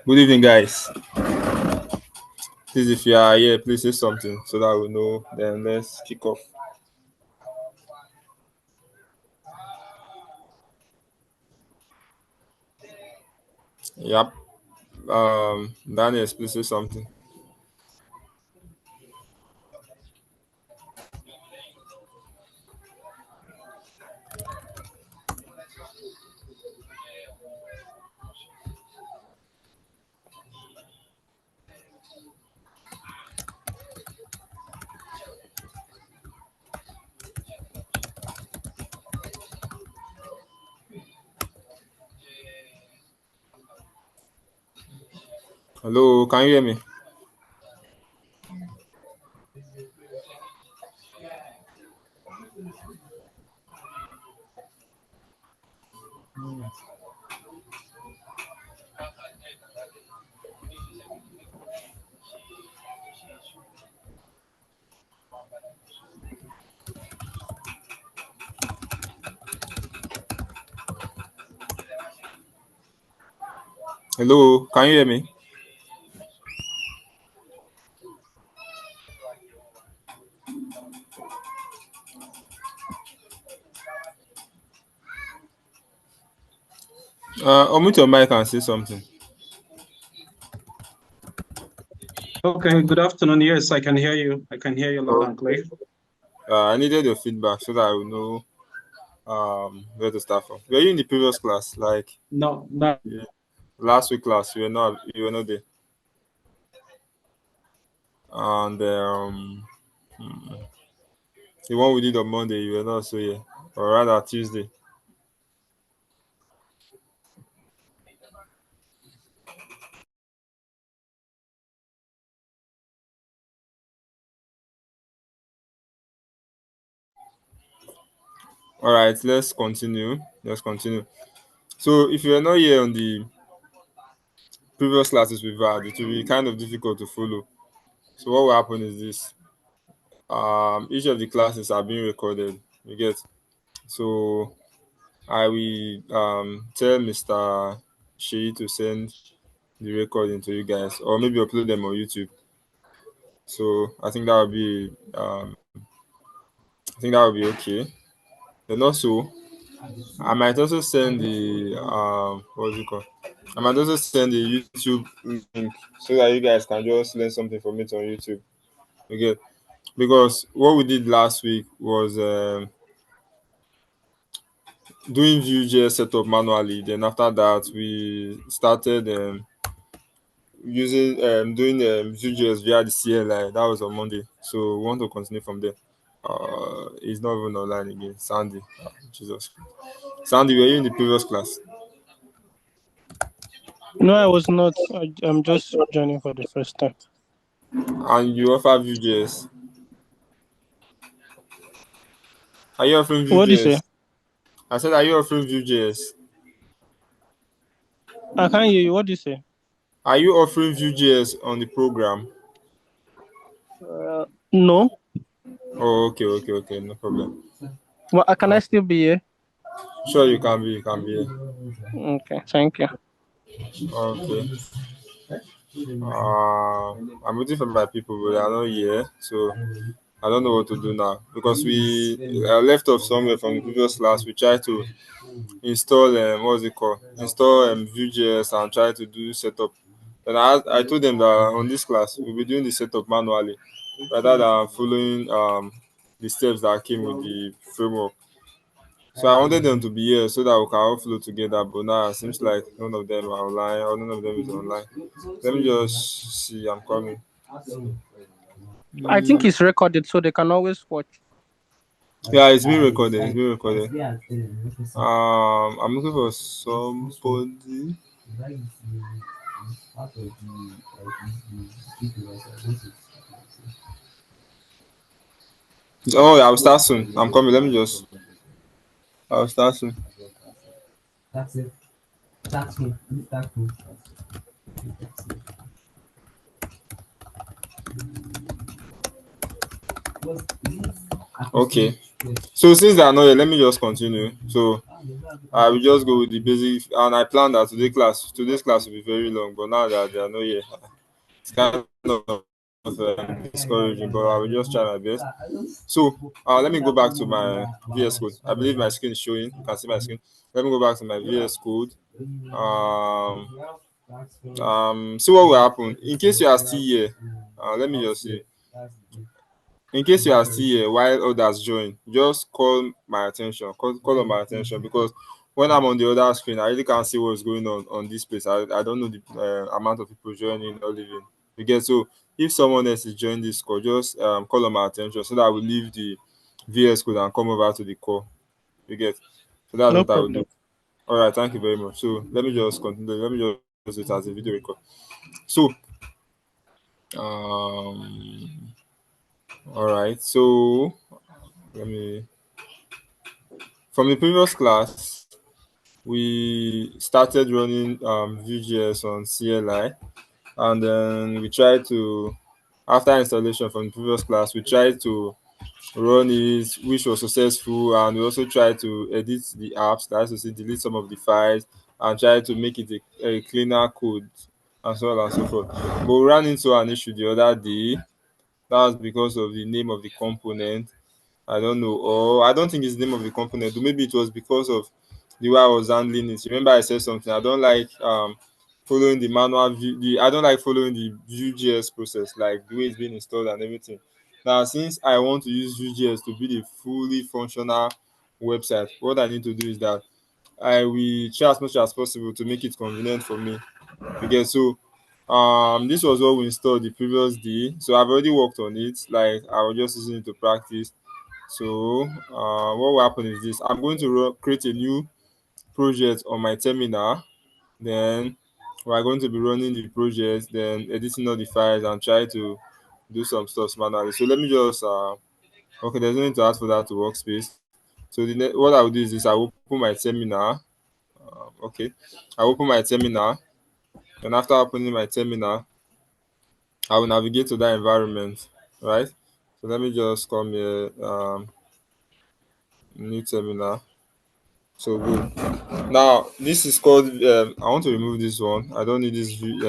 Good evening, guys. Please, if you are here, please say something so that we know. Then let's kick off. Yep. Daniel, please say something. Hello, can you hear me? Hello, can you hear me? Unmute your mic and say something. Okay, good afternoon. Yes, I can hear you. I can hear you loud and clear. I needed your feedback so that I will know where to start from. Were you in the previous class? Like No. last week class, you were not there. And the one we did on Monday, you were not so here. Or rather Tuesday. All right, let's continue. So if you are not here on the previous classes we've had, it will be kind of difficult to follow. So what will happen is this: each of the classes are being recorded. You get. So I will tell Mr. Shei to send the recording to you guys, or maybe upload them on YouTube. So I think that would be okay. Then also I might also send the what's it called? I might also send the YouTube link so that you guys can just learn something from it on YouTube. Okay. Because what we did last week was doing VueJS setup manually. Then after that, we started using doing VueJS via the CLI. That was on Monday. So we want to continue from there. He's not even online again. Sandy, Jesus, Sandy, were you in the previous class? No, I was not. I'm just joining for the first time. And you offer VJS. Are you offering VJS? What do you say? I said, are you offering VJS? I can't hear you. What do you say? Are you offering VJS on the program? No. Oh, okay, no problem. Well, can I still be here? Sure, you can be. Okay, thank you. Okay. I'm waiting for my people, but they are not here, so I don't know what to do now because we left off somewhere from the previous class. We tried to install what's it called? Install Vue.js and try to do setup. And I told them that on this class we'll be doing the setup manually rather than following the steps that came with the framework. So I wanted them to be here so that we can all flow together, but now it seems like none of them are online or none of them is online. Let me just see. I'm coming. I think it's recorded, so they can always watch. Yeah, it's being recorded. I'm looking for somebody. Oh, yeah, I'll start soon. I'm coming. I'll start soon. Okay. So since they are not here, let me just continue. So I will just go with the basic, and I plan that today's class will be very long, but now that they are not here, it's kind of discouraging, but I will just try my best. So let me go back to my VS Code. I believe my screen is showing. You can see my screen. Let me go back to my VS Code. See what will happen. In case you are still here, let me just see. In case you are still here while others join, just call my attention. Call on my attention, because when I'm on the other screen, I really can't see what's going on this place. I don't know the amount of people joining or leaving. You get? So if someone else is joining this call, just call on my attention so that I will leave the VS Code and come over to the call. You get? So that's No what I will problem. do. All right, thank you very much. So let me just continue. Let me just do it as a video record. So all right. So let me. From the previous class, we started running VJS on CLI, and then we tried to, after installation from the previous class, we tried to run it, which was successful, and we also tried to edit the apps, that is to say, delete some of the files, and try to make it a cleaner code, and so on and so forth. But we ran into an issue the other day. That was because of the name of the component. I don't know, or I don't think it's the name of the component. Or maybe it was because of the way I was handling it. Remember, I said something. I don't like following the manual view. I don't like following the Vue.js process, like the way it's being installed and everything. Now, since I want to use Vue.js to build a fully functional website, what I need to do is that I will try as much as possible to make it convenient for me. Okay, so this was what we installed the previous day. So I've already worked on it. Like, I was just using it to practice. So what will happen is this: I'm going to create a new project on my terminal. Then we're going to be running the project, then editing all the files and try to do some stuff manually. So let me just okay, there's no need to ask for that to workspace. So what I will do is this: I will open my terminal. Okay, I open my terminal, and after opening my terminal, I will navigate to that environment, right? So let me just come here, new terminal. So good. Now this is called. I want to remove this one. I don't need this view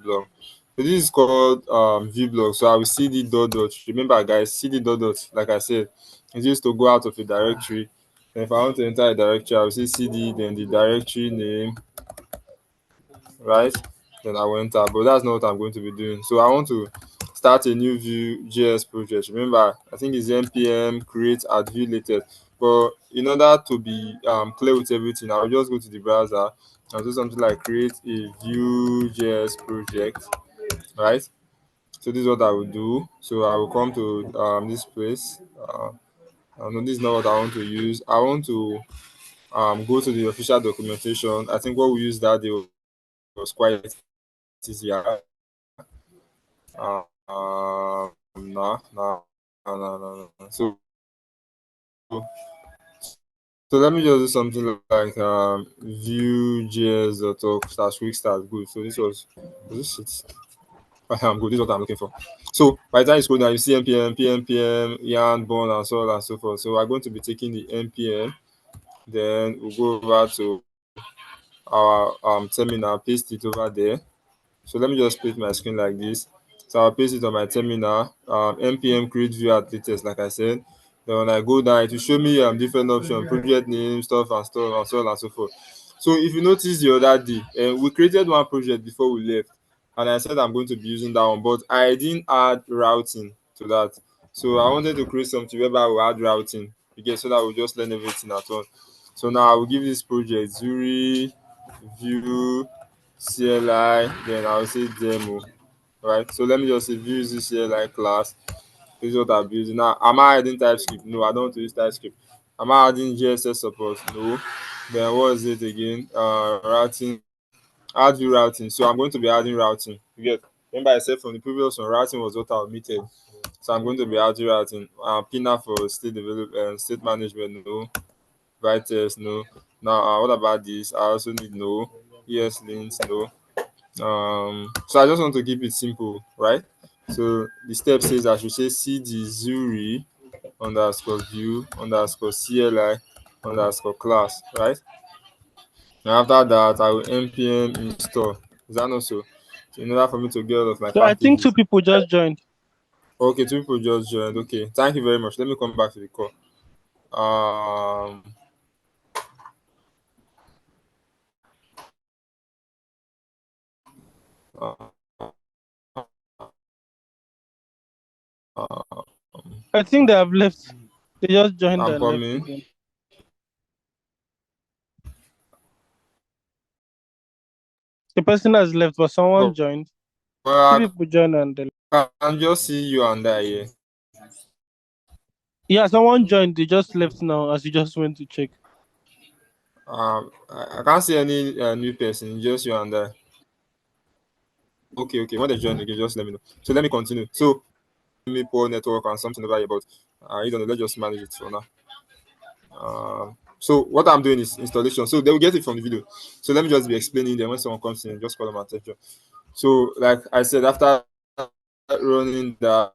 block. So this is called view block. So I will cd dot dot. Remember, guys, cd dot dot. Like I said, it's used to go out of a directory. And if I want to enter a directory, I will say cd, then the directory name, right? Then I will enter. But that's not what I'm going to be doing. So I want to start a new Vue.js project. Remember, I think it's npm create at Vue latest. But in order to be clear with everything, I'll just go to the browser and do something like create a Vue.js project, right? So this is what I will do. So I will come to this place. No, this is not what I want to use. I want to go to the official documentation. I think what we used that day was quite easier. No, no, no, no, no, no. So let me just do something like Vue.js.org slash quick start. Good. So was this it? I'm good. This is what I'm looking for. So by the time you scroll down, you see npm, pnpm, yarn, bond, and so on and so forth. So we're going to be taking the npm, then we'll go over to our terminal, paste it over there. So let me just split my screen like this. So I'll paste it on my terminal. npm create view at latest, like I said. Then when I go down, it will show me different options, project name, stuff and stuff, and so on and so forth. So if you notice the other day, we created one project before we left, and I said I'm going to be using that one, but I didn't add routing to that. So I wanted to create something whereby we add routing, again, so that we'll just learn everything at once. So now I will give this project Zuri View CLI, then I'll say demo, right? So let me just say view this CLI class. This is what I'm using. Now, am I adding TypeScript? No, I don't want to use TypeScript. Am I adding GSS support? No. Then what is it again? Routing, add view routing. So I'm going to be adding routing. You get? Remember I said from the previous one, routing was what I omitted. So I'm going to be adding routing. Pinner for state development, state management, no. Vitals, no. Now, what about this? I also need no. ESLinks, no. So I just want to keep it simple, right? So the step says I should say cd zuri underscore view underscore CLI underscore class, right? And after that, I will npm install. Is that not so? So in order for me to get all of my So I think two packages. people just joined. Okay, two people just joined. Okay, thank you very much. Let me come back to the call. Um, uh, uh, I think they have left. They just joined I'm and left coming. again. The person has left, but someone Well, joined. Two I people joined and they can just see you and I here. yeah, someone joined. They just left now as you just went to check. I can't see any new person, just you and I. Okay, okay. When they join again, just let me know. So let me continue. So me poor network and something over here, but you don't know, let's just manage it for now. So what I'm doing is installation. So they will get it from the video. So let me just be explaining them when someone comes in, just call them attention. So like I said, after running that,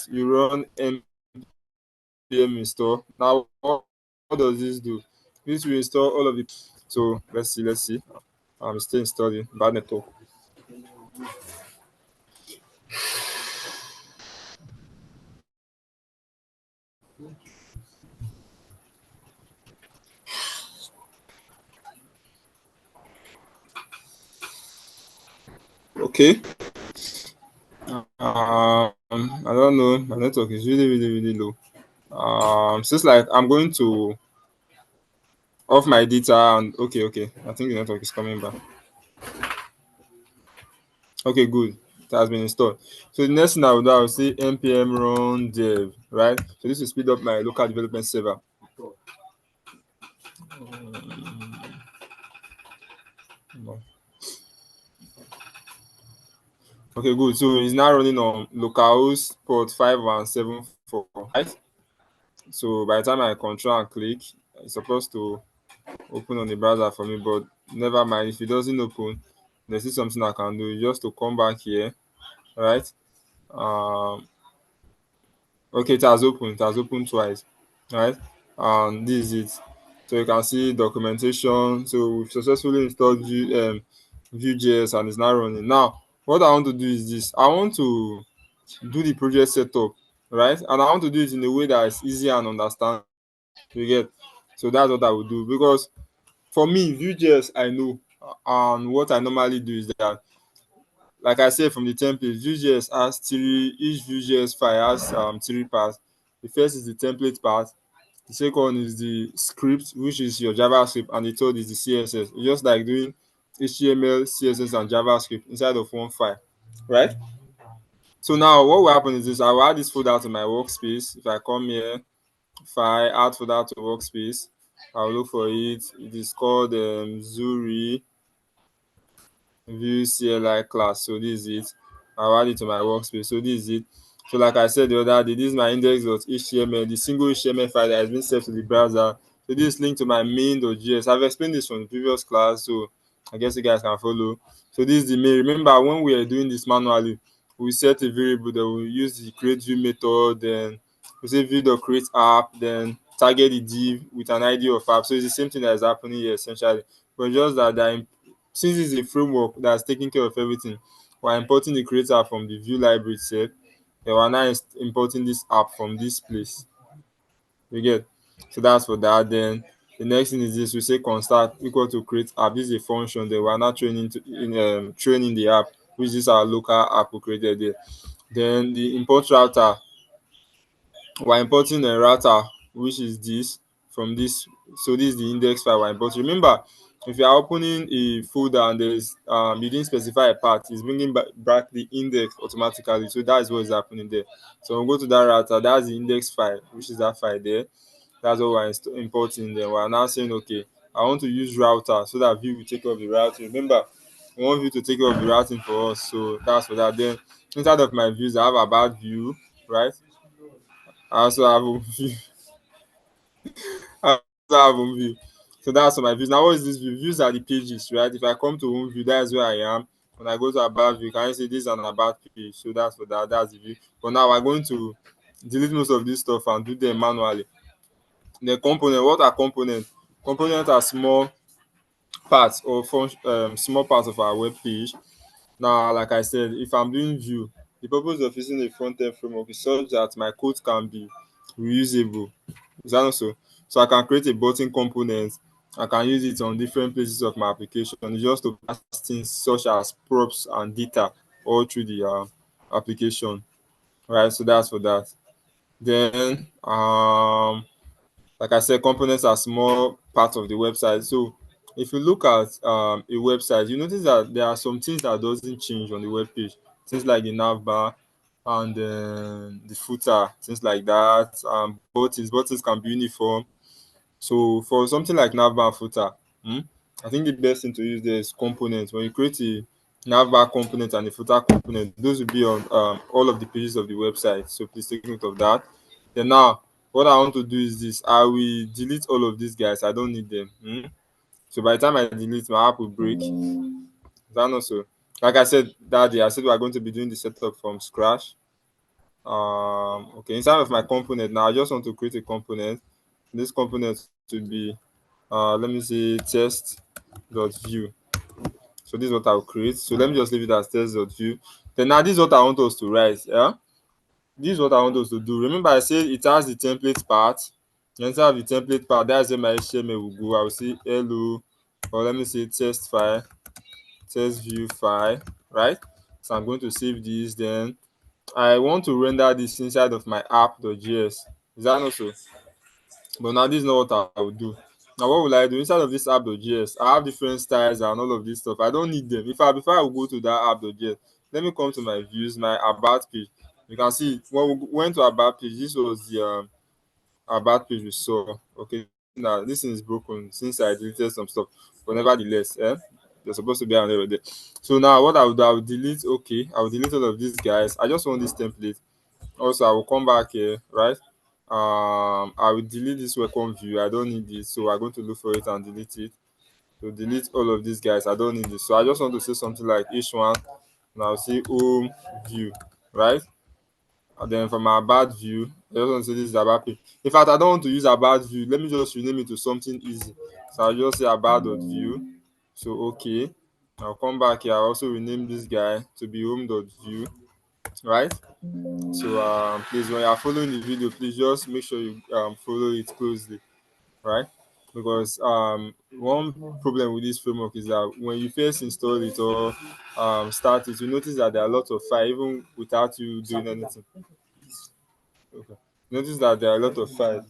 you run npm install. Now what does this do? This will install all of the. So let's see. I'm still installing bad network. Okay. I don't know. My network is really low. Since like I'm going to off my data and okay. I think the network is coming back. Okay, good. It has been installed. So the next thing I will do, I will say npm run dev, right? So this will speed up my local development server. Okay, good. So it's now running on localhost port 5174, right? So by the time I control and click, it's supposed to open on the browser for me, but never mind. If it doesn't open, there's still something I can do just to come back here, right? Um, okay, it has opened twice, right? And this is it. So you can see documentation. So we've successfully installed VueJS and it's now running. Now, what I want to do is this. I want to do the project setup, right? And I want to do it in a way that is easy and understand. You get. So that's what I will do because for me, Vue.js I know, and what I normally do is that, like I said from the template, Vue.js has three. Each Vue.js file has three parts. The first is the template part. The second one is the script, which is your JavaScript, and the third is the CSS. It's just like doing HTML, CSS, and JavaScript inside of one file, right? So now what will happen is this: I will add this folder to my workspace. If I come here, file, add folder to workspace, I'll look for it. It is called Zuri Vue CLI class. So this is it. I'll add it to my workspace. So this is it. So like I said the other day, this is my index.html, the single HTML file that has been saved to the browser. So this is linked to my main.js. I've explained this from the previous class, so I guess you guys can follow. So this is the main. Remember when we are doing this manually, we set a variable that we use the create view method, then we say view.create app, then target the div with an ID of app. So it's the same thing that is happening here essentially. But just that since it's a framework that's taking care of everything, we're importing the creator from the Vue library itself. Then we're now importing this app from this place. You get. So that's for that. Then the next thing is this: we say constart equal to create app. This is a function that we're now training the app, which is our local app we created there. Then the import router, we're importing a router, which is this from this. So this is the index file we're importing. Remember, if you are opening a folder and there's you didn't specify a path, it's bringing back the index automatically. So that is what is happening there. So we'll go to that router. That's the index file, which is that file there. That's what we're importing. Then we're now saying, okay, I want to use router so that Vue will take care of the routing. Remember, we want Vue to take care of the routing for us. So that's for that. Then inside of my views, I have about Vue, right? I also have home view. I also have home view. So that's for my views. Now, what is this view? Views are the pages, right? If I come to home view, that's where I am. When I go to about view, can you see this is an about page? So that's for that. That's the view. But now we're going to delete most of this stuff and do them manually. The component, what are components? Components are small parts or small parts of our web page. Now, like I said, if I'm doing Vue, the purpose of using a front-end framework is such that my code can be reusable. Is that also? So I can create a button component. I can use it on different places of my application. It's just to pass things such as props and data all through the application. Right. So that's for that. Then, like I said, components are small part of the website. So if you look at a website, you notice that there are some things that doesn't change on the web page. Things like the nav bar and the footer, things like that. Buttons can be uniform. So for something like navbar and footer, I think the best thing to use there is components. When you create a navbar component and a footer component, those will be on all of the pages of the website. So please take note of that. Then now, what I want to do is this: I will delete all of these guys. I don't need them. So by the time I delete, my app will break. Is that not so? Like I said that day, I said we are going to be doing the setup from scratch. Okay, inside of my component now, I just want to create a component. This component to be let me say test.view. So this is what I'll create. So let me just leave it as test.view. Then now this is what I want us to write. Yeah, this is what I want us to do. Remember, I said it has the template part. Inside of the template part, that's where my HTML will go. I will say hello, or let me say test file, test view file, right? So I'm going to save this. Then I want to render this inside of my app.js. Is that not so? But now this is not what I will do. Now what will I do? Inside of this app.js, I have different styles and all of this stuff. I don't need them. Before I will go to that app.js, let me come to my views, my about page. You can see when we went to about page, this was the about page we saw. Okay, now this thing is broken since I deleted some stuff. But nevertheless, they're supposed to be on there. So now what I will do, I will delete. Okay, I will delete all of these guys. I just want this template. Also, I will come back here, right? I will delete this welcome view. I don't need this, so I'm going to look for it and delete it. So delete all of these guys. I don't need this. So I just want to say something like h1, and I'll say home view, right? And then for my about view, I just want to say this is about page. In fact, I don't want to use about view. Let me just rename it to something easy. So I'll just say about.view. So okay. I'll come back here. I'll also rename this guy to be home.view, right? So please, when you are following the video, please just make sure you follow it closely, right? Because one problem with this framework is that when you first install it or start it, you notice that there are a lot of files even without you doing anything. Okay. Notice that there are a lot of files.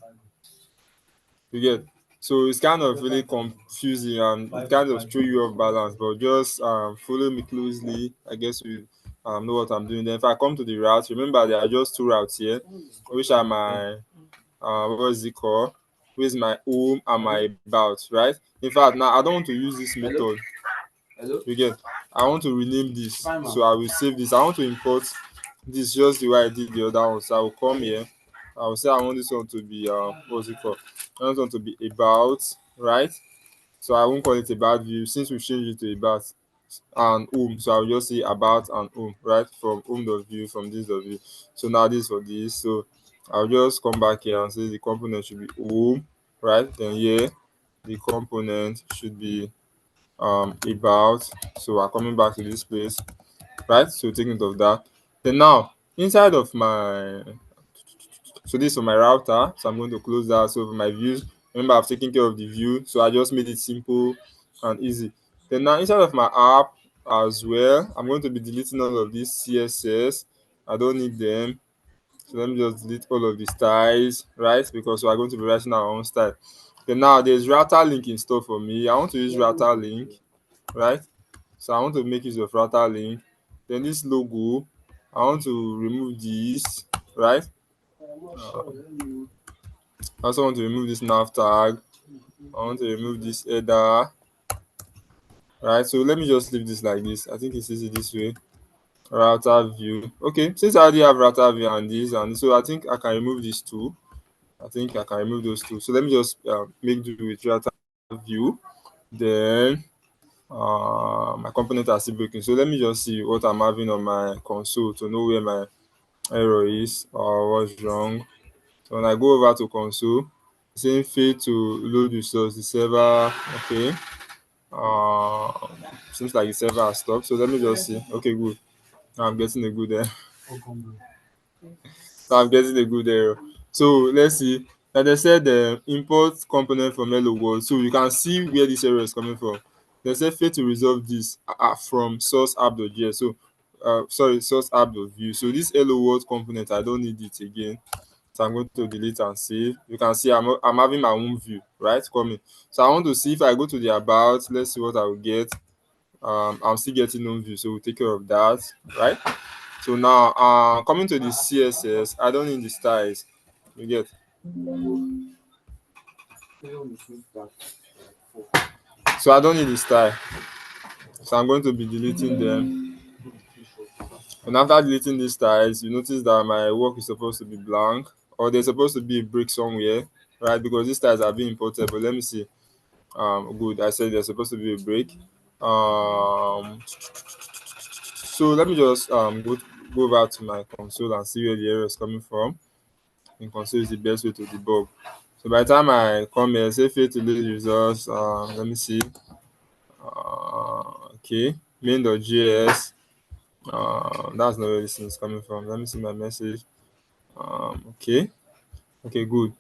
You get, so it's kind of really confusing and it kind of throw you off balance. But just follow me closely. I guess you know what I'm doing. Then if I come to the routes, remember there are just two routes here, which are my what is it called? Where's my home and my about, right? In fact, now I don't want to use this method. You get, I want to rename this, so I will save this. I want to import this just the way I did the other one. So I will come here. I will say I want this one to be what's it called? I want one to be about, right? So I won't call it about view since we changed it to about and home. So I'll just say about and home, right? From home.view, from this.view. So now this for this. So I'll just come back here and say the component should be home, right? Then here the component should be about. So we're coming back to this place, right? So take note of that. Then now inside of my, so this is for my router, so I'm going to close that. So for my views, remember I've taken care of the view, so I just made it simple and easy. Then now inside of my app as well, I'm going to be deleting all of these css. I don't need them. So let me just delete all of the styles, right? Because we are going to be writing our own style. Then now there's router link in store for me. I want to use router link, right? So I want to make use of router link. Then this logo, I want to remove this, right? I also want to remove this nav tag. I want to remove this header, right? So let me just leave this like this. I think it's easy this way. Router view. Okay, since I already have router view and this, and so I think I can remove these two. I think I can remove those two. So let me just make do with router view. Then my component are still breaking. So let me just see what I'm having on my console to know where my error is or what's wrong. So when I go over to console, saying fail to load resource. The server, okay. Seems like the server has stopped. So let me just see. Okay, good. Now I'm getting a good now I'm getting a good error. So let's see. Now they said the import component from hello world. So you can see where this error is coming from. They said fail to resolve this from source app.js. So sorry, source app.vue. So this hello world component, I don't need it again. So I'm going to delete and save. You can see I'm having my own view, right? Coming. So I want to see if I go to the about, let's see what I will get. I'm still getting no view, so we'll take care of that, right? So now coming to the CSS, I don't need the styles. You get. So I don't need the style. So I'm going to be deleting them. And after deleting these styles, you notice that my work is supposed to be blank, or there's supposed to be a break somewhere, right? Because these styles are being imported. But let me see. Good. I said there's supposed to be a break. So let me just go over to my console and see where the error is coming from. In console is the best way to debug. So by the time I come here, say fail to load results. Let me see. Okay, main.js. That's not where this thing is coming from. Let me see my message. Okay, okay, good.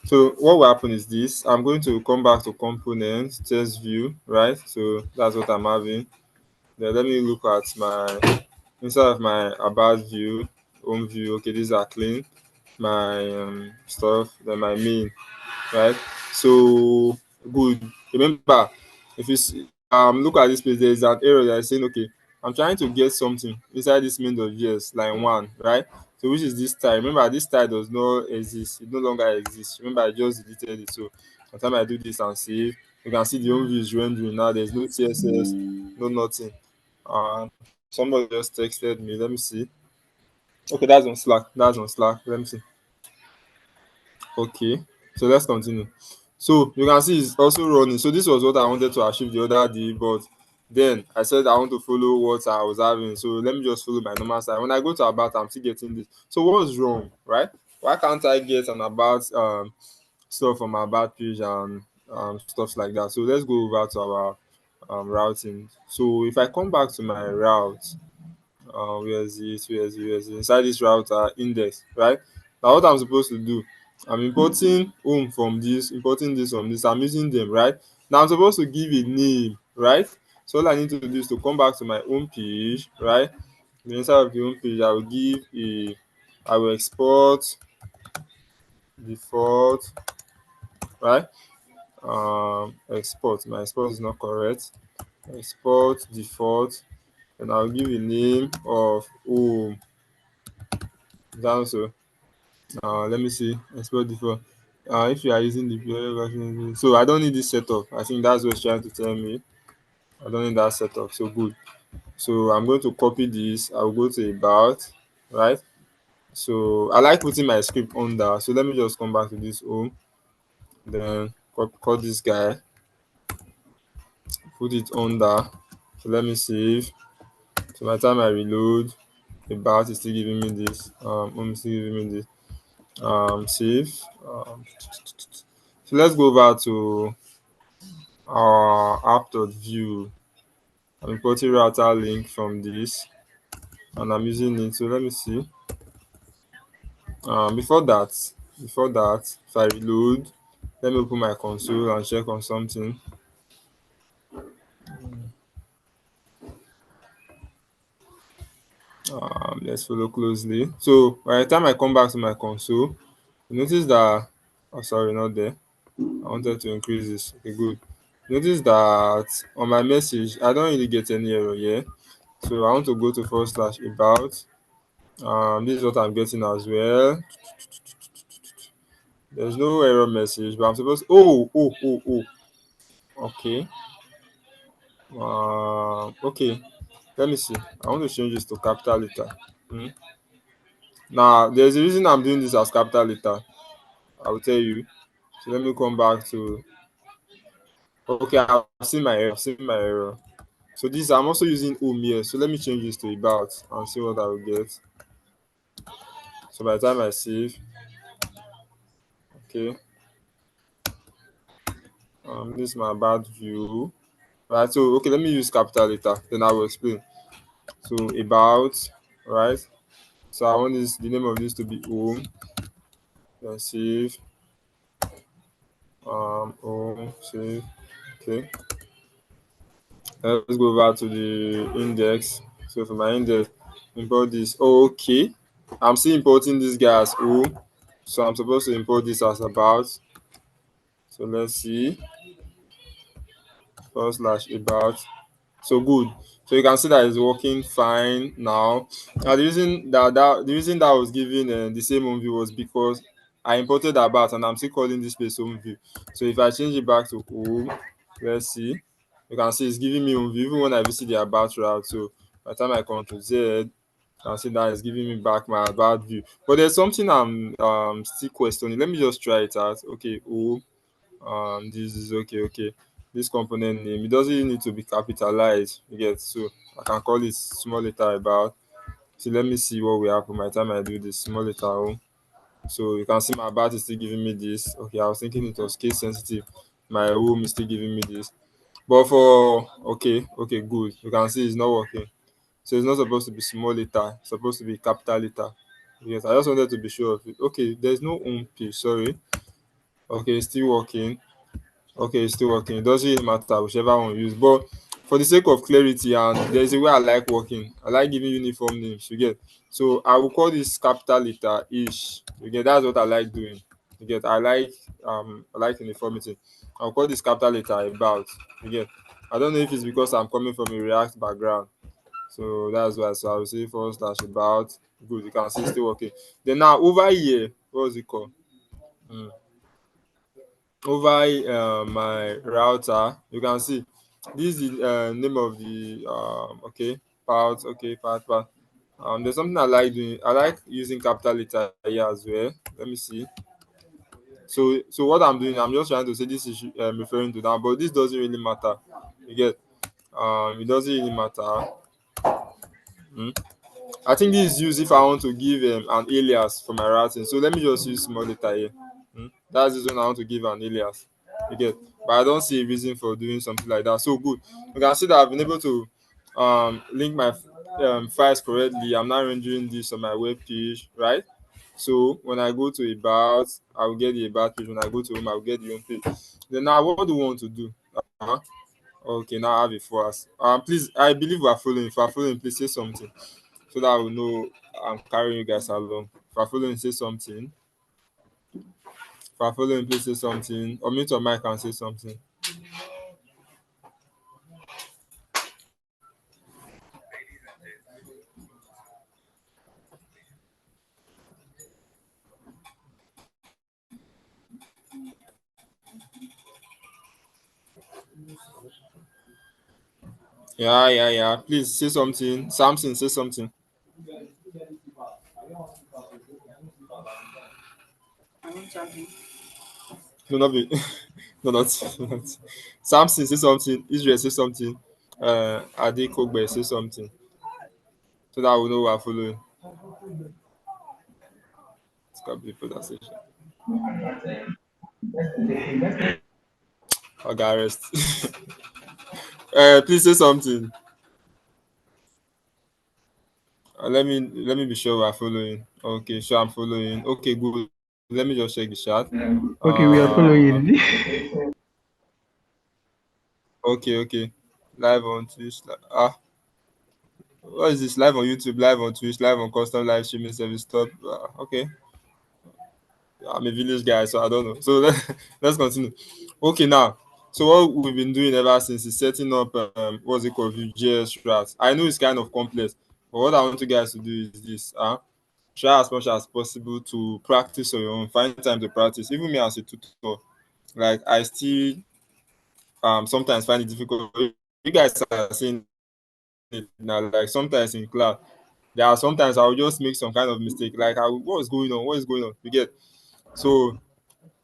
So what will happen is this. I'm going to come back to components, test view, right? So that's what I'm having. Then let me look at my inside of my about view, home view. Okay, these are clean. My stuff, then my main, right? So good. Remember, if you see, look at this page, there is an error that is saying, okay, I'm trying to get something inside this main.js line 1, right? So which is this style. Remember, this style does not exist. It no longer exists. Remember, I just deleted it. So by the time I do this and save, you can see the home view is rendering now. There's no CSS, no nothing. Somebody just texted me. Let me see. Okay, that's on Slack. That's on Slack. Let me see. Okay, so let's continue. So you can see it's also running. So this was what I wanted to achieve the other day, but then I said I want to follow what I was having. So let me just follow my normal side. When I go to about, I'm still getting this. So what's wrong, right? Why can't I get an about stuff from my about page and stuff like that? So let's go over to our routing. So if I come back to my route, where is it? Where is it? Inside this router index, right? Now what I'm supposed to do, I'm importing home from this, importing this from this. I'm using them, right? Now I'm supposed to give a name, right? So all I need to do is to come back to my home page, right? The inside of the home page, I will export default, right? Export. My export is not correct. Export default, and I'll give a name of home. Down so. Let me see. Export default. If you are using the version, so I don't need this setup. I think that's what it's trying to tell me. I don't need that setup. So good. So I'm going to copy this. I'll go to about, right? So I like putting my script under. So let me just come back to this home. Then call this guy. Put it under. So let me save. So by the time I reload, about is still giving me this. Home is still giving me this. Save. So let's go over to our app.vue. I'm importing router link from this and I'm using it. So let me see. Before that, if I reload, let me open my console and check on something. Let's follow closely. So by the time I come back to my console, you notice that, oh sorry, not there. I wanted to increase this. Okay, good. Notice that on my message, I don't really get any error here. So I want to go to forward slash about. This is what I'm getting as well. There's no error message, but I'm supposed. Oh. Okay. Okay. Let me see. I want to change this to capital letter. Hmm. Now, there's a reason I'm doing this as capital letter. I will tell you. So let me come back to. Okay, I've seen my error. I've seen my error. So this I'm also using home here. So let me change this to about and see what I will get. So by the time I save, okay. This is my bad view. Right, so okay, let me use capital letter, then I will explain. So about, right? So I want this the name of this to be home, then save, home, save. Okay. Let's go over to the index. So for my index, import this. Oh, okay. I'm still importing this guy as home. So I'm supposed to import this as about. So let's see. Forward slash about. So good. So you can see that it's working fine now. Now the reason that I was giving the same home view was because I imported about and I'm still calling this place home view. So if I change it back to home, let's see, you can see it's giving me home view even when I visit the about route. So by the time I control Z, you can see that it's giving me back my about view. But there's something I'm still questioning. Let me just try it out. Okay, home. This is okay. This component name, it doesn't even need to be capitalized. You get, so I can call it small letter about. So let me see what will happen by the time I do this small letter home. So you can see my about is still giving me this. Okay, I was thinking it was case sensitive. My home is still giving me this. But for okay, good. You can see it's not working. So it's not supposed to be small letter, it's supposed to be capital letter. Yes, I just wanted to be sure of it. Okay, there's no home page, sorry. Okay, it's still working. Okay, it's still working. It doesn't really matter whichever one you use. But for the sake of clarity, and there's a way I like working. I like giving uniform names. You get. So I will call this capital letter ish. You get. That's what I like doing. You get. I like uniformity. I'll call this capital letter about. You get. I don't know if it's because I'm coming from a React background. So that's why. So I will say forward slash about. Good. You can see it's still working. Then now over here, what was it called? Hmm. Over my router, you can see this is the name of the okay, part. There's something I like doing. I like using capital letter here as well. Let me see. So what I'm doing, I'm just trying to say this is referring to that, but this doesn't really matter. You get. It doesn't really matter. Hmm? I think this is used if I want to give an alias for my routing. So let me just use small data here. That's this when I want to give an alias. You get, but I don't see a reason for doing something like that. So good. You can see that I've been able to link my files correctly. I'm now rendering this on my web page, right? So when I go to about, I will get the about page. When I go to home, I will get the home page. Then now, what do we want to do? Uh-huh. Okay, now I have it for us. Please, I believe we are following. If we are following, please say something so that I will know I'm carrying you guys along. If I follow and say something, if I follow and please say something, or mute your mic and say something. Yeah. Please say something. Samson, say something. No, not be. No, not. Samson, say something. Israel, say something. Ade Kogbe, say something. So that we know we are following. It's got to be pronunciation. Okay, rest. Please say something. Let me be sure we are following. Okay, sure I'm following. Okay, good. Let me just check the chat. Okay, we are Uh, following. okay. Live on Twitch. What is this? Live on YouTube, live on Twitch, live on custom live streaming service. Stop. Okay, I'm a village guy, so I don't know. So let's continue. Okay, now. So what we've been doing ever since is setting up what's it called, VJS routes. I know it's kind of complex, but what I want you guys to do is this. Try as much as possible to practice on your own. Find time to practice. Even me as a tutor, like I still sometimes find it difficult. You guys are saying it now, like sometimes in class, there are sometimes I will just make some kind of mistake. Like what is going on? What is going on? You get, so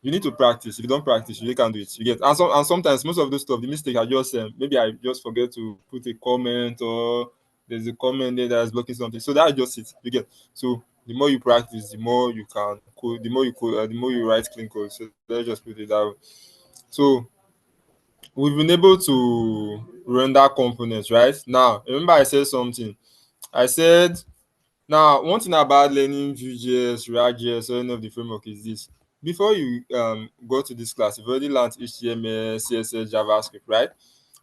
you need to practice. If you don't practice, you really can't do it. You get, and sometimes most of those stuff, the mistake I just maybe I just forget to put a comment, or there's a comment there that's blocking something. So that's just it. You get, so the more you practice, the more you can code, the more you code, the more you write clean code. So let's just put it that way. So we've been able to render components, right? Now, remember I said something. I said, now one thing about learning VueJS, React.js, or any of the framework is this. Before you go to this class, you've already learned HTML, CSS, JavaScript, right?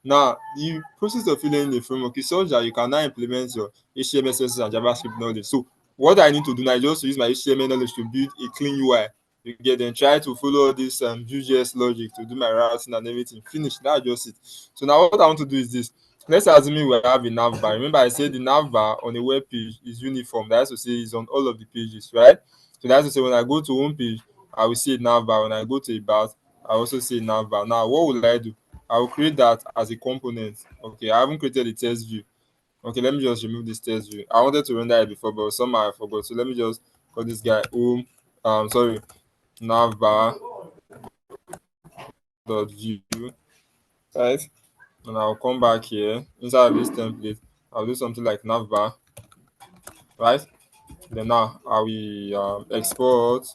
Now, the process of learning the framework is such that you can now implement your HTML, CSS, and JavaScript knowledge. So, what I need to do now is just to use my HTML knowledge to build a clean UI. You get, then try to follow all this Vue.js logic to do my routing and everything. Finish. That's just it. So now what I want to do is this. Let's assume we have a nav bar. Remember, I said the nav bar on a web page is uniform. That's to say it's on all of the pages, right? So that's to say when I go to home page, I will see a nav bar. When I go to about, I also see a nav bar. Now, what will I do? I will create that as a component. Okay, I haven't created the test view. Okay, let me just remove this test view. I wanted to render it before, but somehow I forgot. So let me just call this guy home. Sorry, navbar dot view, right? And I'll come back here inside of this template. I'll do something like navbar, right? Then now I will export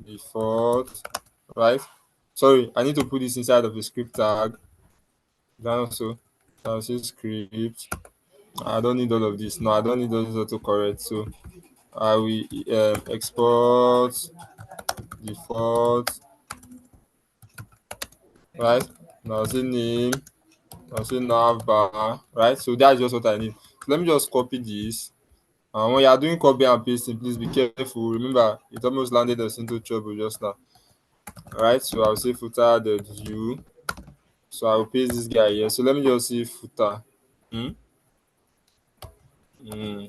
default, right? Sorry, I need to put this inside of a script tag. Then also, I'll say script. I don't need all of this. No, I don't need all this autocorrect. So I will export default, right? Now say name, now say navbar, right? So that's just what I need. So let me just copy this. And when you are doing copy and pasting, please be careful. Remember, it almost landed us into trouble just now. Right? So I'll say footer the view. So I'll paste this guy here. So let me just see footer. Hmm? Hmm.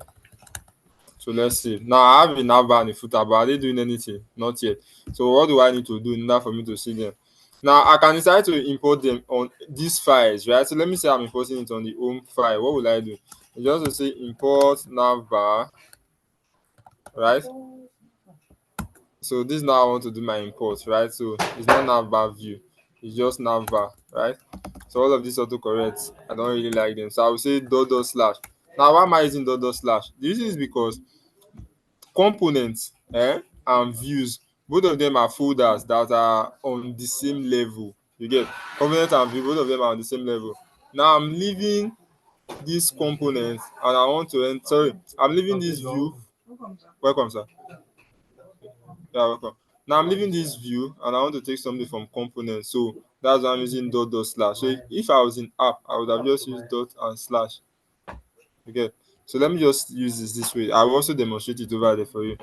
So let's see. Now I have a navbar and a footer, but are they doing anything? Not yet. So what do I need to do in order for me to see them? Now I can decide to import them on these files, right? So let me say I'm importing it on the home file. What will I do? I just to say import navbar, right? So this now I want to do my import, right? So it's not navbar view, it's just navbar, right? So all of these autocorrects, I don't really like them. So I will say dot dot slash. Now why am I using dot dot slash? The reason is because components and views, both of them are folders that are on the same level. You get, component and view, both of them are on the same level. Now I'm leaving this component and I want to enter, sorry, I'm leaving this view. Welcome, sir. Yeah, welcome. Now I'm leaving this view and I want to take something from component. So that's why I'm using dot dot slash. So if I was in app, I would have just used dot and slash. Okay. So let me just use this way. I will also demonstrate it over there for you.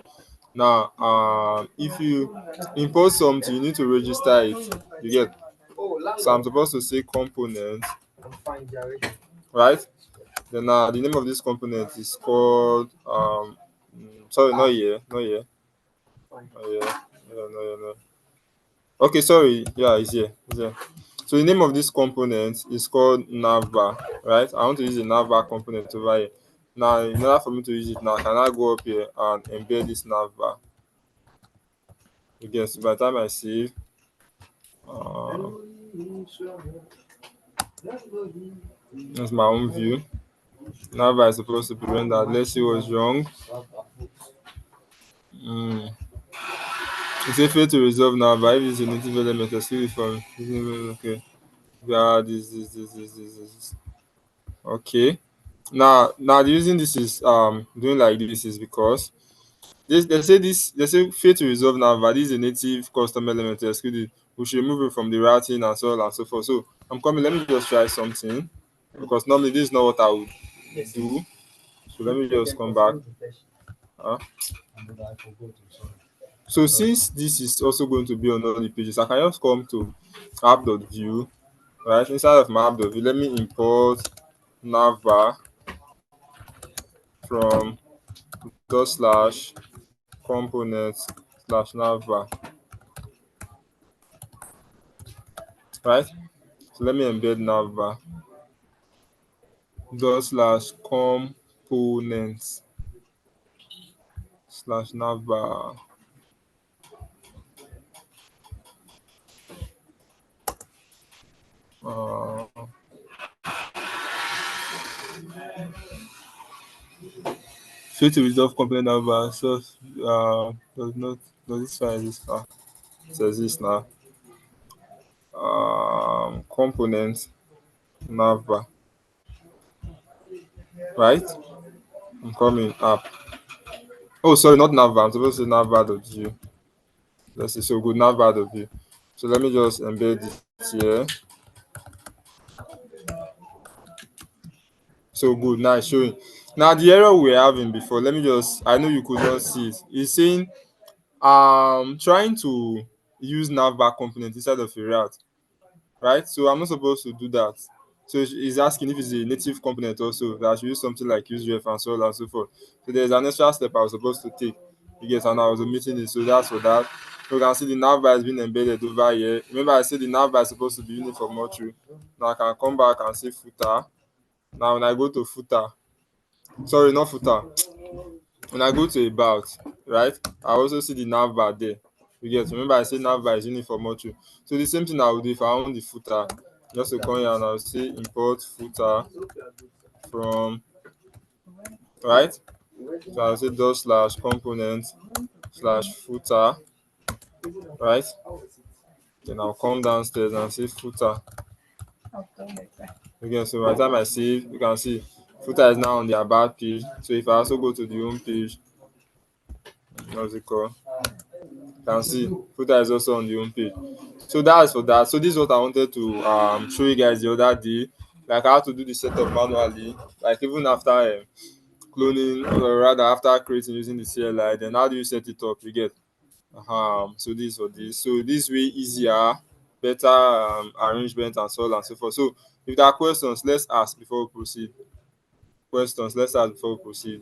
Now, if you import something, you need to register it. You get. So I'm supposed to say component, right? Then the name of this component is called sorry, not here, not here, not here, no. Okay, sorry. Yeah, it's here. It's here. So the name of this component is called navbar, right? I want to use a navbar component over here. Now, in order for me to use it now, can I go up here and embed this navbar? Again, so by the time I save, that's my own view. Navbar is supposed to be rendered. Let's see what's wrong. Mm. It's a fail to resolve navbar. If it's a native element, excuse it from okay. Yeah, this. Okay. Now the reason this is doing like this is because they say fail to resolve navbar. This is a native custom element. Excuse it. We should remove it from the routing and so on and so forth. So I'm coming. Let me just try something because normally this is not what I would do. So let me just come back. Uh, so since this is also going to be on all the pages, I can just come to app.view, right? Inside of my app.view, let me import navbar from dot slash component slash navbar, right? So let me embed navbar dot slash components slash navbar. Uh, Fail to resolve component navbar. So does not does this file exist? It exists now. component navbar, right? I'm coming app. Oh, sorry, not navbar. I'm supposed to say navbar.view. Let's see. So good, navbar.view. So let me just embed it here. So good, now it's showing. Now the error we were having before, let me just, I know you could not see it. It's saying trying to use navbar component instead of a route, right? So I'm not supposed to do that. So it's asking if it's a native component also that I should use something like useref and so on and so forth. So there's an extra step I was supposed to take. You get, and I was omitting it. So that's for that. So you can see the navbar is being embedded over here. Remember I said the navbar is supposed to be uniform or true. Now I can come back and say footer. Now when I go to footer, sorry, not footer, when I go to about, right, I also see the navbar there. You get, remember I say navbar is uniform or true. So the same thing I would do if I want the footer. Just to come here and I'll say import footer from, right. So I'll say dot slash component slash footer, right. Then I'll come downstairs and say footer. Again, so by the time I save, you can see footer is now on the about page. So if I also go to the home page, what's it called? You can see footer is also on the home page. So that's for that. So this is what I wanted to show you guys the other day. Like how to do the setup manually, like even after cloning, or rather after creating using the CLI, then how do you set it up? You get so this or this. So this way easier, better arrangement and so on and so forth. So if there are questions, let's ask before we proceed. Questions, let's ask before we proceed.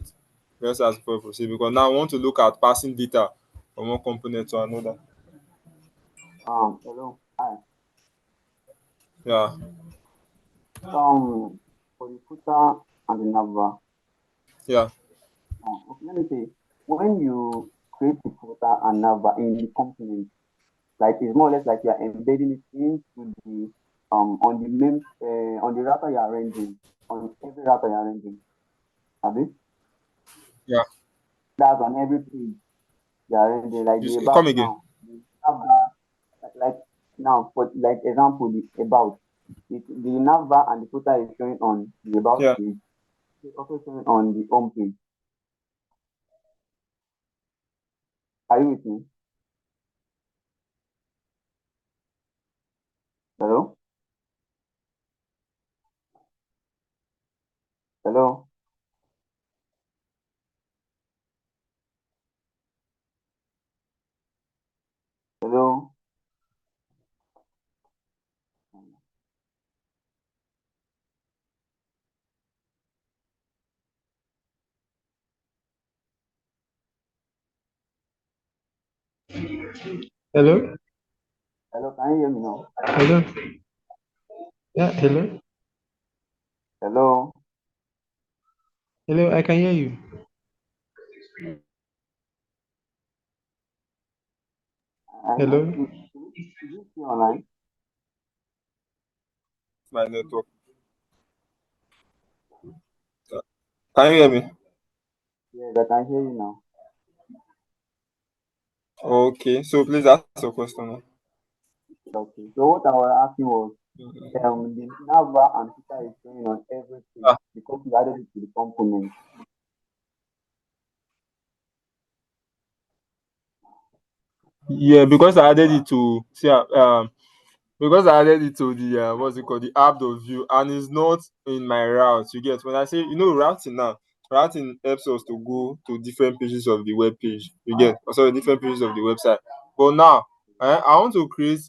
Let's ask before we proceed because now I want to look at passing data from one component to another. Hello. Hi. Yeah. For the footer and the navbar. Yeah. Okay, let me say, when you create the footer and navbar in the component, like it's more or less like you are embedding it into the on the main on the router you are rendering, on every router you are rendering. Abi? Yeah. That's on every page you are rendering, like the Come about again. now. The navbar, like now, for like example, the about. The navbar and the footer is showing on the about Yeah. page. It's also showing on the home page. Are you with me? Hello? Hello? Hello? Hello? Hello? Can you hear me now? Hello? Yeah, hello? Hello? Hello, I can hear you. Hello? Is this still online? My network. Can you hear me? Yes, I can hear you now. Okay. So please ask your question now. Okay. So what I was asking was, the navbar and footer is showing on every page Ah, because you added it to the component. yeah, because I added it to see because I added it to the what's it called, the app.view, and it's not in my route. You get, when I say, routing now, routing helps us to go to different pages of the web page. You get, sorry, different pages of the website. But now I want to create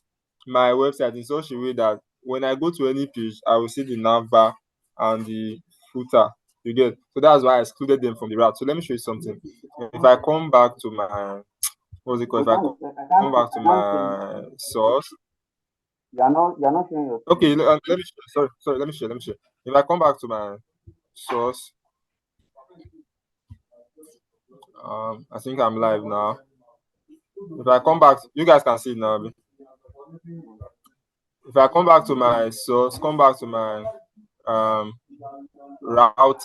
my website in such a way that when I go to any page, I will see the navbar and the footer. You get, so that's why I excluded them from the route. So let me show you something. If I come back to my what's it called, if I come back I to can't see. my source. You're not showing your Okay, screen. let me share. Sorry, let me share. If I come back to my source, I think I'm live now. If I come back, you guys can see it now. Abi? If I come back to my source, come back to my um router,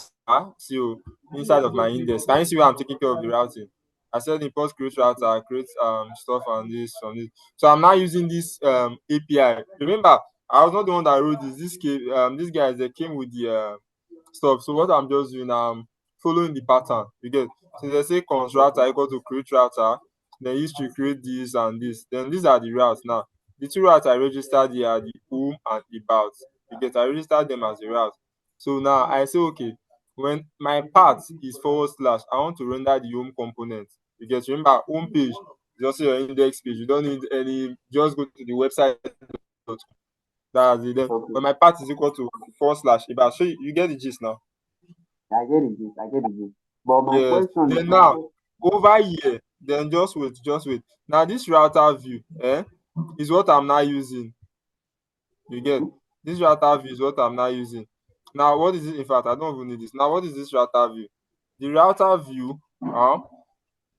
see inside of my index. Can you see where I'm taking care of the routing? I said import create router, create stuff and this from this. So I'm now using this API. Remember, I was not the one that wrote this. These guys, they came with the stuff. So what I'm just doing, following the pattern. You get, so they say const router equal to create router, then used to create this and this. Then these are the routes. Now the two routes I registered here are the home and about. You get, I registered them as a route. So now I say, okay, when my path is forward slash, I want to render the home component. You get, remember home page is also your index page. You don't need any, just go to the website. That's it. Then Okay. when my path is equal to forward slash about, so you get the gist now. I get it. I get it. But my Yes. question is Then now, now over here, then just wait. Now this router view, is what I'm now using. You get, mhm, this router view is what I'm now using. Now what is it? In fact, I don't even need this. Now what is this router view? The router view,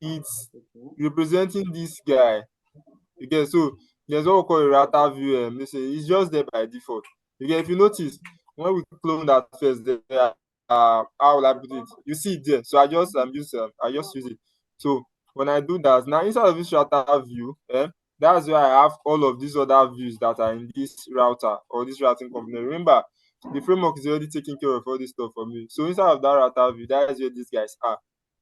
it's okay. representing this guy. You get, so there's what we call a router view. Listen, it's just there by default. You get, if you notice, when we clone that first, there, how will I put it? You see it there. So I just use it. So when I do that, now inside of this router view, that's where I have all of these other views that are in this router or this routing component. Remember, the framework is already taking care of all this stuff for me. So inside of that router view, that is where these guys are.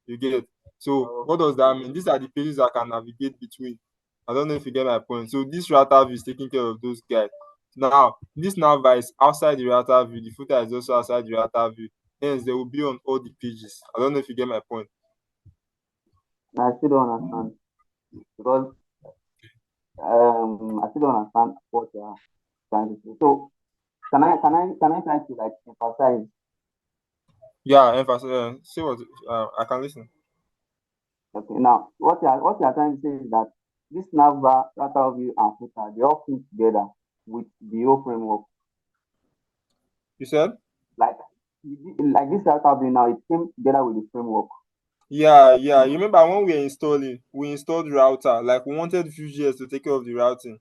You get. So what does that mean? These are the pages I can navigate between. I don't know if you get my point. So this router view is taking care of those guys. Now, this navbar is outside the router view. The footer is also outside the router view. Hence, they will be on all the pages. I don't know if you get my point. I still don't understand because I still don't understand what you are trying to say. So can I try to like emphasize? Yeah, emphasis. See what I can listen. Okay, now what you are trying to say is that this navbar, router view, and footer they all fit together with the whole framework. You said? Like like this router view now, it came together with the framework. Yeah. You remember when we were installing, we installed router. Like we wanted VueJS to take care of the routing.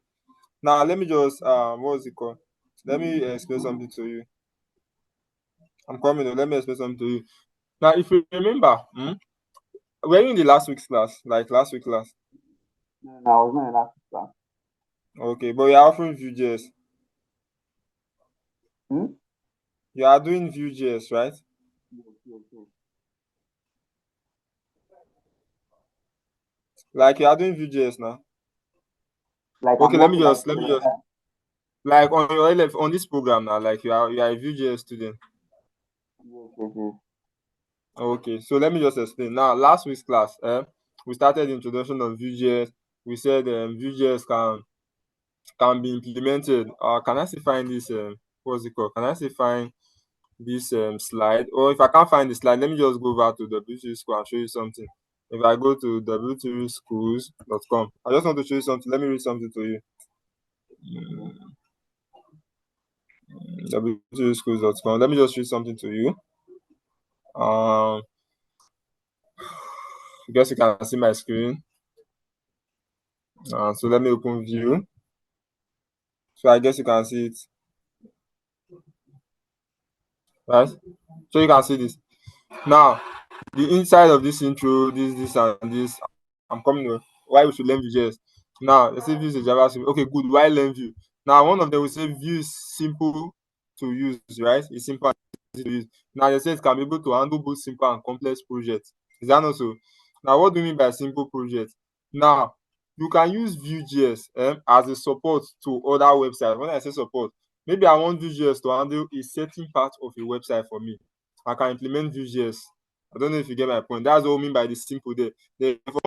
Now let me just what's it called? Let me explain something to you. I'm coming. Let me explain something to you. Now, if you remember, were you in the last week's class? Like last week class? No, I was not in that class. Okay, but you're offering VueJS. Hmm? You are doing VueJS, right? Yes. Like you are doing VueJS now. Like Okay, I'm let me working like just like on your LF on this program now, like you are a VueJS student. yes. Okay, so let me just explain. Now, last week's class, we started the introduction of VueJS. We said VueJS can be implemented. Can I still find this what's it called? Can I still find this slide? Or if I can't find the slide, let me just go over to W3 School and show you something. If I go to w3schools.com, I just want to show you something. Let me read something to you. W3schools.com. Let me just read something to you. I guess you can see my screen. So let me open Vue. So I guess you can see it, right? So you can see this. Now, the inside of this intro, this, and this, I'm coming to why we should learn Vue.js. Now, let's say Vue is a JavaScript. Okay, good. Why learn Vue? Now, one of them will say Vue is simple to use, right? It's simple and easy to use. Now, they say it can be able to handle both simple and complex projects. Is that not so? Now, what do you mean by simple project? Now, you can use Vue.js as a support to other websites. When I say support, maybe I want Vue.js to handle a certain part of a website for me. I can implement Vue.js. I don't know if you get my point. That's what I mean by the simple there. For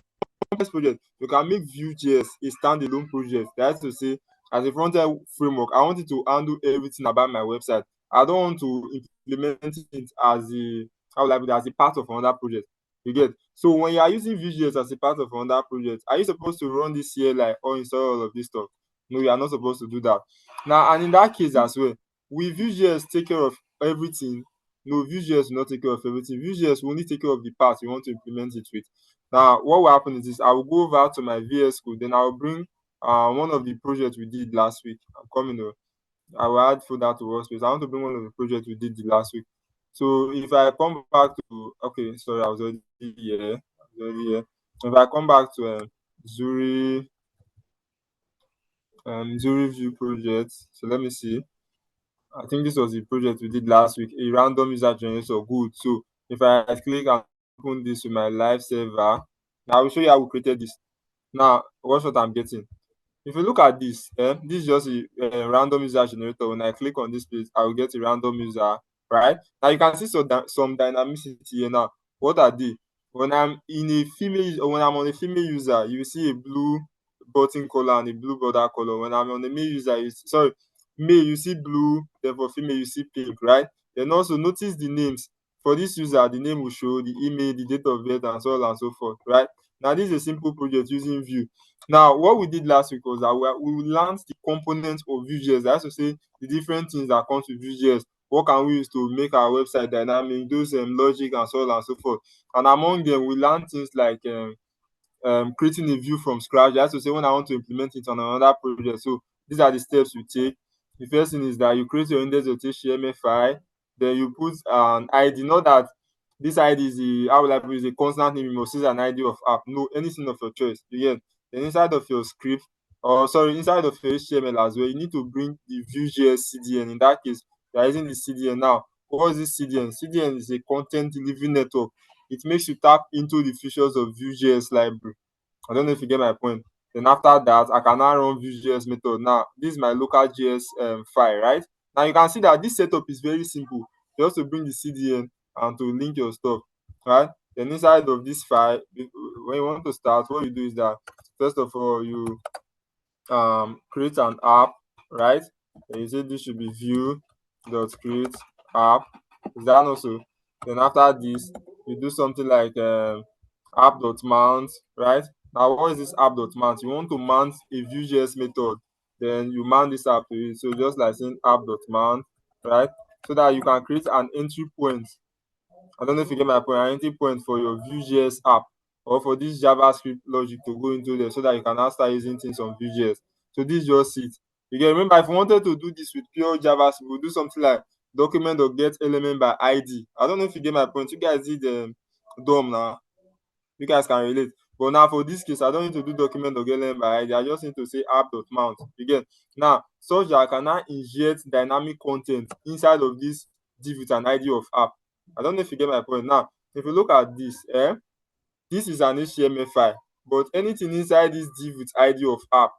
complex project, you can make Vue.js a standalone project. That's to say, as a front-end framework, I want it to handle everything about my website. I don't want to implement it as as a part of another project. You get. So when you are using Vue.js as a part of another project, are you supposed to run this CLI or install all of this stuff? No, you are not supposed to do that. Now, and in that case as well, will Vue.js take care of everything? No, Vue.js will not take care of everything. Vue.js will only take care of the part you want to implement it with. Now, what will happen is this: I will go over to my VS Code, then I will bring one of the projects we did last week. I'm coming over. I will add folder to workspace. I want to bring one of the projects we did the last week. So if I come back to sorry, I was already here. If I come back to Zuri, Zuri Vue project. So let me see. I think this was the project we did last week, a random user generator. Good. So if I click and open this with my live server, now I will show you how we created this. Now, watch what I'm getting. If you look at this, this is just a random user generator. When I click on this page, I will get a random user, right? Now you can see some dynamicity here. Now, what are they? When I'm in a female, or when I'm on a female user, you see a blue button color and a blue border color. When I'm on a male user, male you see blue. Then for female you see pink, right? Then also notice the names. For this user, the name will show the email, the date of birth, and so on and so forth, right? Now this is a simple project using Vue. Now, what we did last week was that we learned the components of VueJS. That is to say, the different things that comes with VueJS. What can we use to make our website dynamic, those logic and so on and so forth. And among them, we learned things like creating a view from scratch. That's to say, when I want to implement it on another project. So these are the steps we take. The first thing is that you create your index.html file, then you put an ID. Not that this ID is a constant name, you must use an ID of app. No, anything of your choice. You get. Then inside of your script, inside of your HTML as well, you need to bring the Vue.js CDN. In that case, you are using the CDN. Now, what is this CDN? CDN is a content delivery network. It makes you tap into the features of Vue.js library. I don't know if you get my point. Then after that, I can now run Vue.js method. Now, this is my local JS file, right? Now you can see that this setup is very simple. You also bring the CDN and to link your stuff, right? Then inside of this file, when you want to start, what you do is that first of all you create an app, right? Then you say this should be view.create app. Is that also? Then after this, you do something like app.mount, right? Now, what is this app.mount? You want to mount a Vue.js method, then you mount this app to it. So just like saying app.mount, right? So that you can create an entry point. I don't know if you get my point. An entry point for your Vue.js app or for this JavaScript logic to go into there so that you can now start using things on Vue.js. So this is just it. You get, remember, if you wanted to do this with pure JavaScript, we'll do something like document.get element by ID. I don't know if you get my point. You guys did DOM now. You guys can relate. But now for this case, I don't need to do document.get element by ID. I just need to say app.mount. You get. Now, such that I can now inject dynamic content inside of this div with an ID of app. I don't know if you get my point. Now, if you look at this, this is an HTML file, but anything inside this div with ID of app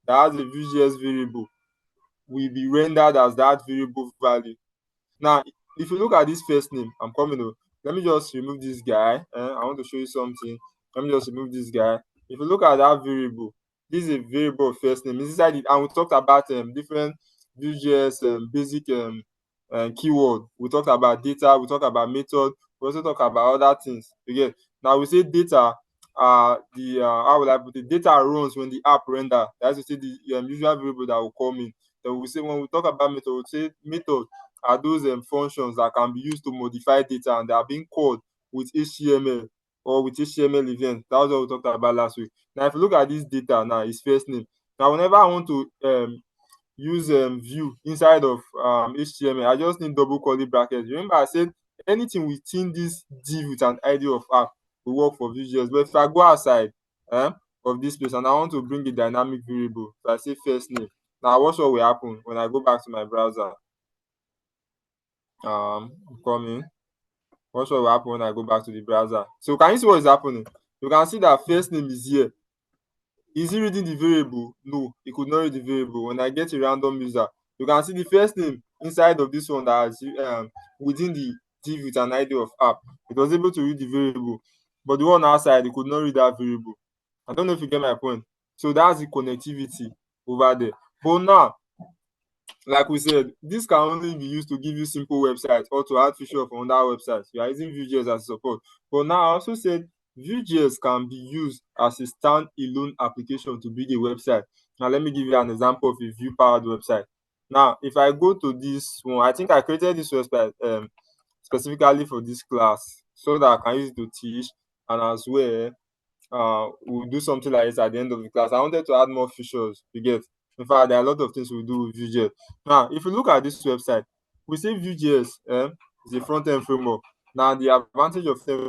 that has a Vue.js variable will be rendered as that variable value. Now, if you look at this first name, I'm coming to. Let me just remove this guy. I want to show you something. Let me just remove this guy. If you look at that variable, this is a variable of first name. It's inside it, and we talked about different Vue.js basic keyword. We talked about data. We talked about method. We also talk about other things. Again, now we say data. How will I put it? Data runs when the app render. That's to say the usual variable that will come in. Then we say when we talk about method, we say method are those functions that can be used to modify data and they are being called with HTML or with HTML events. That was what we talked about last week. Now, if you look at this data now, its first name. Now, whenever I want to use view inside of HTML, I just need double curly brackets. Remember, I said anything within this div with an ID of app will work for VJS. But if I go outside of this place and I want to bring a dynamic variable, so I say first name. Now, watch what will happen when I go back to my browser. Coming. Watch what will happen when I go back to the browser. So can you see what is happening? You can see that first name is here. Is he reading the variable? No, he could not read the variable. When I get a random user, you can see the first name inside of this one that is within the div with an ID of app. It was able to read the variable, but the one outside, it could not read that variable. I don't know if you get my point. So that's the connectivity over there. But now, like we said, this can only be used to give you simple websites or to add features on that website. You are using VueJS as support. But now I also said VueJS can be used as a standalone application to build a website. Now let me give you an example of a Vue-powered website. Now, if I go to this one, I think I created this website specifically for this class so that I can use it to teach, and as well we'll do something like this at the end of the class. I wanted to add more features, you get. In fact, there are a lot of things we'll do with Vue.js. Now, if you look at this website, we say Vue.js is a front-end framework. Now, the advantage of them,